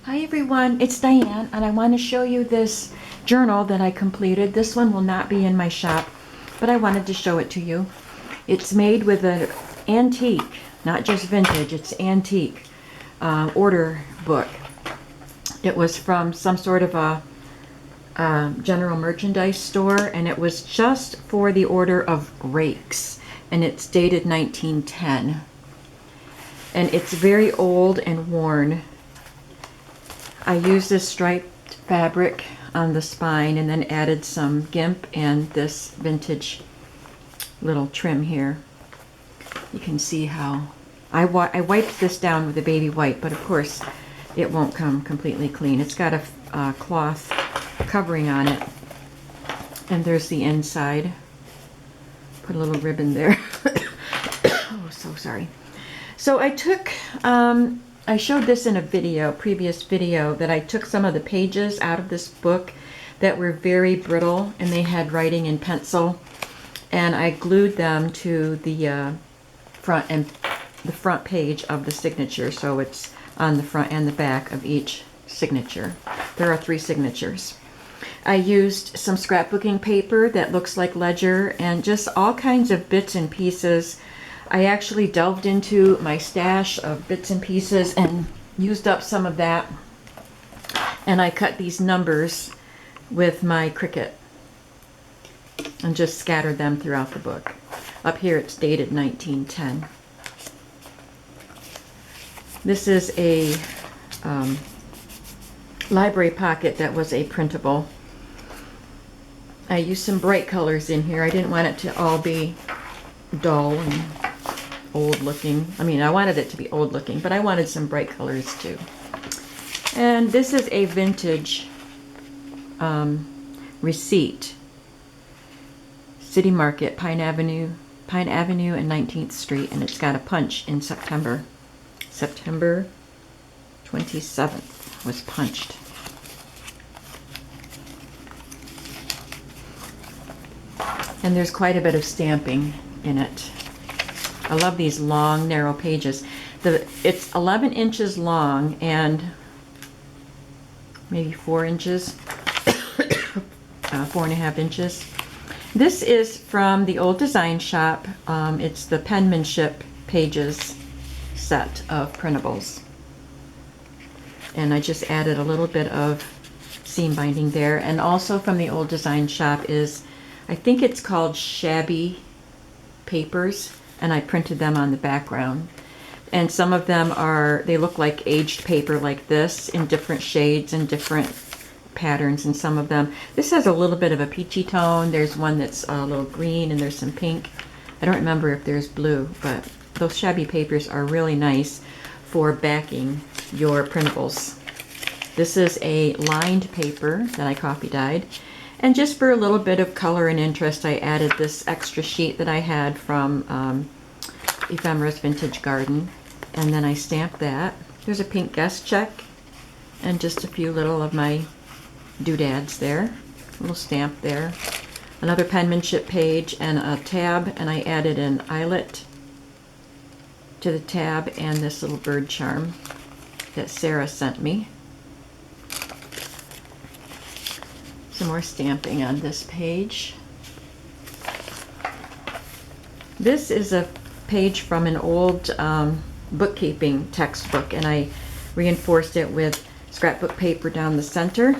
Hi everyone, it's Diane and I want to show you this journal that I completed. This one will not be in my shop, but I wanted to show it to you. It's made with an antique, not just vintage, it's antique order book. It was from some sort of a general merchandise store, and it was just for the order of rakes, and it's dated 1910. And it's very old and worn. I used this striped fabric on the spine and then added some gimp and this vintage little trim here. You can see how I wiped this down with a baby wipe, but of course it won't come completely clean. It's got a cloth covering on it, and there's the inside. Put a little ribbon there. Oh, so sorry. So I took I showed this in a previous video, that I took some of the pages out of this book that were very brittle and they had writing in pencil, and I glued them to the front page of the signature, so it's on the front and the back of each signature. There are 3 signatures. I used some scrapbooking paper that looks like ledger and just all kinds of bits and pieces. I actually delved into my stash of bits and pieces and used up some of that, and I cut these numbers with my Cricut and just scattered them throughout the book. Up here it's dated 1910. This is a library pocket that was a printable. I used some bright colors in here. I didn't want it to all be dull and old looking. I mean, I wanted it to be old looking, but I wanted some bright colors too. And this is a vintage receipt. City Market, Pine Avenue and 19th Street, and it's got a punch in September. September 27th was punched. And there's quite a bit of stamping in it. I love these long, narrow pages. It's 11 inches long and maybe 4 inches, 4.5 inches. This is from the old design shop. It's the penmanship pages set of printables. And I just added a little bit of seam binding there. And also from the old design shop is, I think it's called shabby papers, and I printed them on the background. And some of them they look like aged paper like this, in different shades and different patterns. And some of them, this has a little bit of a peachy tone. There's one that's a little green, and there's some pink. I don't remember if there's blue, but those shabby papers are really nice for backing your printables. This is a lined paper that I copy dyed. And just for a little bit of color and interest, I added this extra sheet that I had from Ephemera's Vintage Garden. And then I stamped that. There's a pink guest check and just a few little of my doodads there. A little stamp there. Another penmanship page and a tab, and I added an eyelet to the tab and this little bird charm that Sarah sent me. Some more stamping on this page. This is a page from an old bookkeeping textbook, and I reinforced it with scrapbook paper down the center.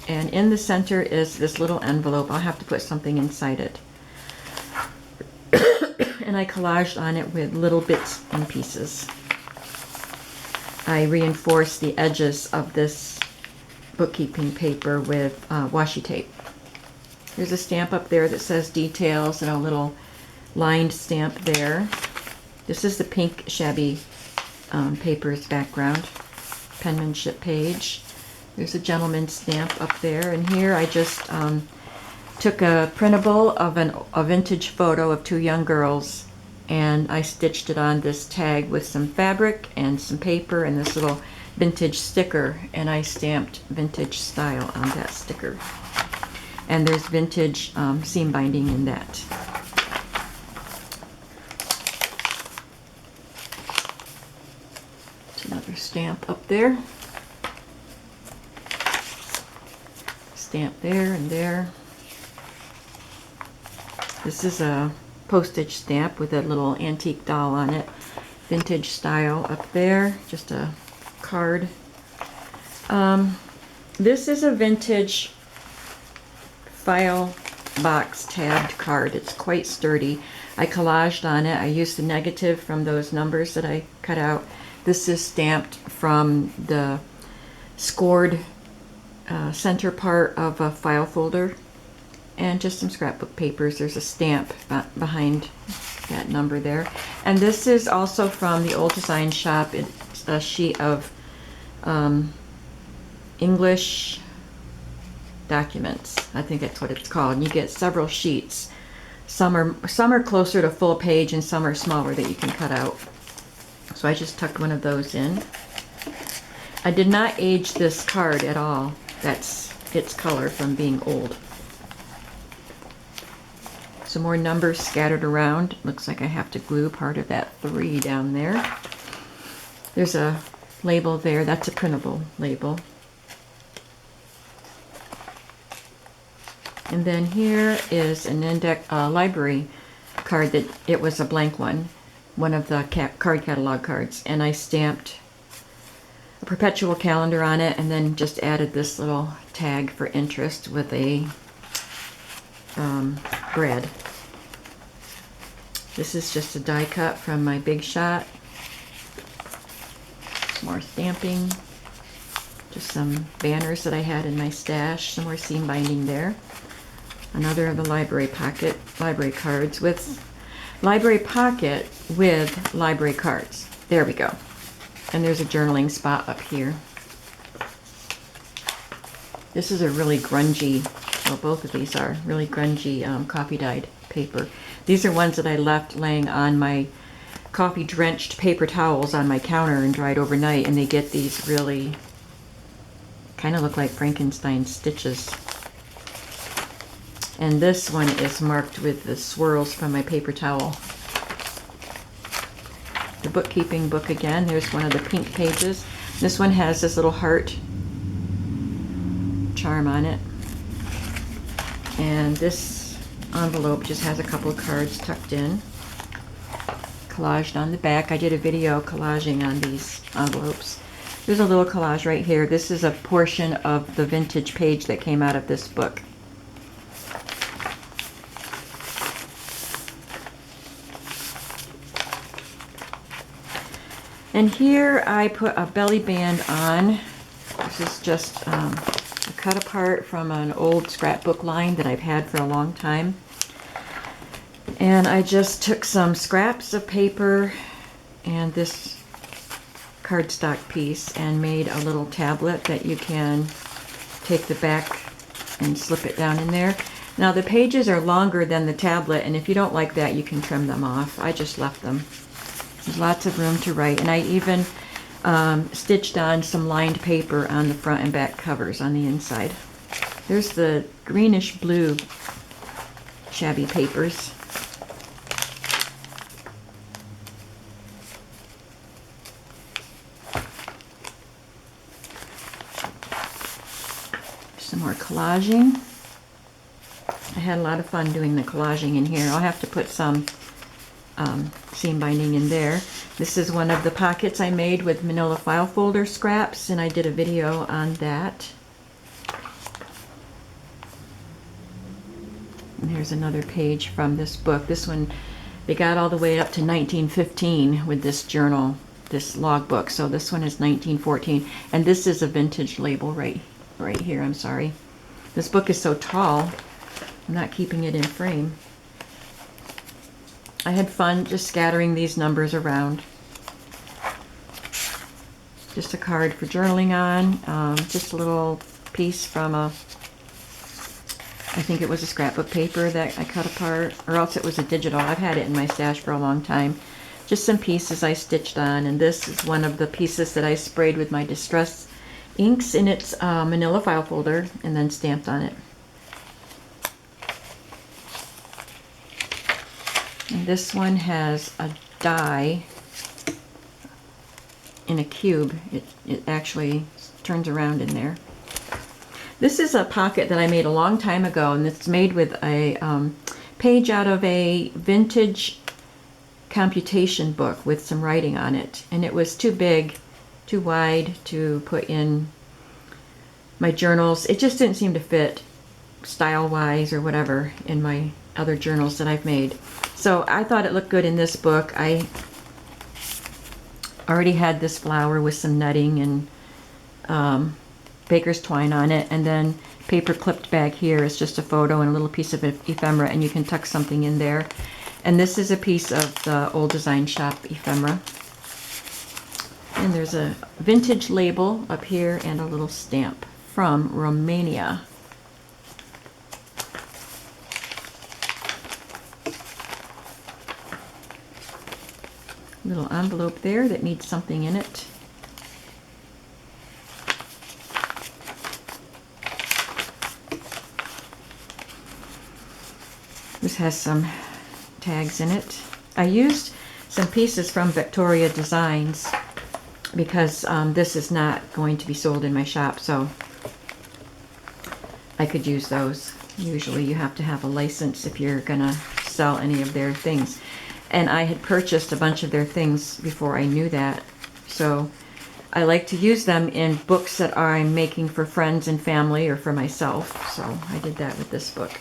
And in the center is this little envelope. I'll have to put something inside it. And I collaged on it with little bits and pieces. I reinforced the edges of this bookkeeping paper with washi tape. There's a stamp up there that says details and a little lined stamp there. This is the pink shabby paper's background, penmanship page. There's a gentleman's stamp up there, and here I just took a printable of a vintage photo of 2 young girls, and I stitched it on this tag with some fabric and some paper and this little vintage sticker, and I stamped vintage style on that sticker. And there's vintage seam binding in that. It's another stamp up there. stamp there and there. This is a postage stamp with a little antique doll on it. Vintage style up there, just a card. This is a vintage file box tabbed card. It's quite sturdy. I collaged on it. I used the negative from those numbers that I cut out. This is stamped from the scored center part of a file folder, and just some scrapbook papers. There's a stamp behind that number there. And this is also from the old design shop. It's a sheet of English documents. I think that's what it's called. And you get several sheets. Some are closer to full page and some are smaller that you can cut out. So I just tucked one of those in. I did not age this card at all. That's its color from being old. Some more numbers scattered around. Looks like I have to glue part of that 3 down there. There's a label there. That's a printable label. And then here is an index library card that it was a blank one of the card catalog cards, and I stamped a perpetual calendar on it, and then just added this little tag for interest with a bread. This is just a die cut from my Big Shot. More stamping. Just some banners that I had in my stash. Some more seam binding there. Another of the library cards with library pocket with library cards. There we go. And there's a journaling spot up here. This is a really grungy, well, both of these are really grungy coffee dyed paper. These are ones that I left laying on my coffee drenched paper towels on my counter and dried overnight, and they get these really kind of look like Frankenstein stitches. And this one is marked with the swirls from my paper towel. The bookkeeping book again. There's one of the pink pages. This one has this little heart charm on it. And this envelope just has a couple of cards tucked in. Collaged on the back. I did a video collaging on these envelopes. There's a little collage right here. This is a portion of the vintage page that came out of this book. And here I put a belly band on. This is just a cut apart from an old scrapbook line that I've had for a long time. And I just took some scraps of paper and this cardstock piece and made a little tablet that you can take the back and slip it down in there. Now the pages are longer than the tablet, and if you don't like that, you can trim them off. I just left them. There's lots of room to write, and I even stitched on some lined paper on the front and back covers on the inside. There's the greenish blue shabby papers. Some more collaging. I had a lot of fun doing the collaging in here. I'll have to put some seam binding in there. This is one of the pockets I made with manila file folder scraps, and I did a video on that. And here's another page from this book. This one, they got all the way up to 1915 with this journal, this logbook. So this one is 1914, and this is a vintage label right here. I'm sorry. This book is so tall, I'm not keeping it in frame. I had fun just scattering these numbers around. Just a card for journaling on. Just a little piece from I think it was a scrapbook paper that I cut apart, or else it was a digital. I've had it in my stash for a long time. Just some pieces I stitched on, and this is one of the pieces that I sprayed with my Distress inks in its manila file folder and then stamped on it. And this one has a die in a cube. It actually turns around in there. This is a pocket that I made a long time ago, and it's made with a page out of a vintage computation book with some writing on it. And it was too big, too wide to put in my journals. It just didn't seem to fit style-wise or whatever in my other journals that I've made. So I thought it looked good in this book. I already had this flower with some netting and baker's twine on it, and then paper clipped back here is just a photo and a little piece of ephemera, and you can tuck something in there. And this is a piece of the Old Design Shop ephemera. And there's a vintage label up here and a little stamp from Romania. Little envelope there that needs something in it. This has some tags in it. I used some pieces from Victoria Designs because this is not going to be sold in my shop, so I could use those. Usually you have to have a license if you're gonna sell any of their things. And I had purchased a bunch of their things before I knew that, so I like to use them in books that I'm making for friends and family or for myself, so I did that with this book.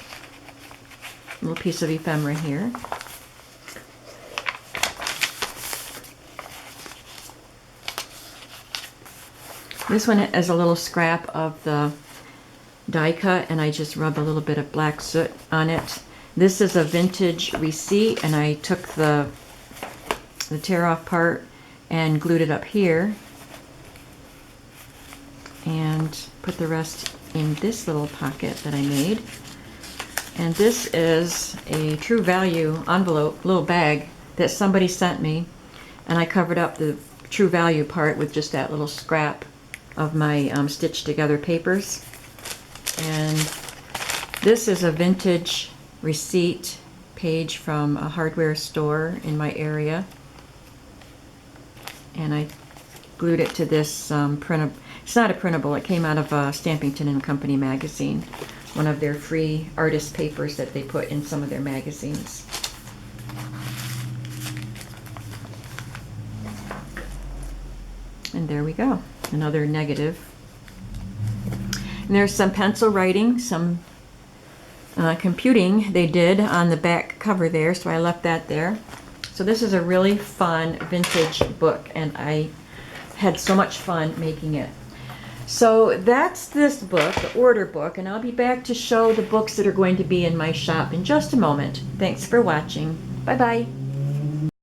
A little piece of ephemera here. This one is a little scrap of the die cut, and I just rub a little bit of black soot on it. This is a vintage receipt, and I took the tear off part and glued it up here and put the rest in this little pocket that I made. And this is a True Value envelope, little bag that somebody sent me, and I covered up the True Value part with just that little scrap of my stitched together papers. And this is a vintage receipt page from a hardware store in my area, and I glued it to this printable. It's not a printable, it came out of Stampington and Company magazine, one of their free artist papers that they put in some of their magazines. And there we go, another negative. And there's some pencil writing, some computing they did on the back cover there, so I left that there. So this is a really fun vintage book, and I had so much fun making it. So that's this book, the order book, and I'll be back to show the books that are going to be in my shop in just a moment. Thanks for watching. Bye-bye.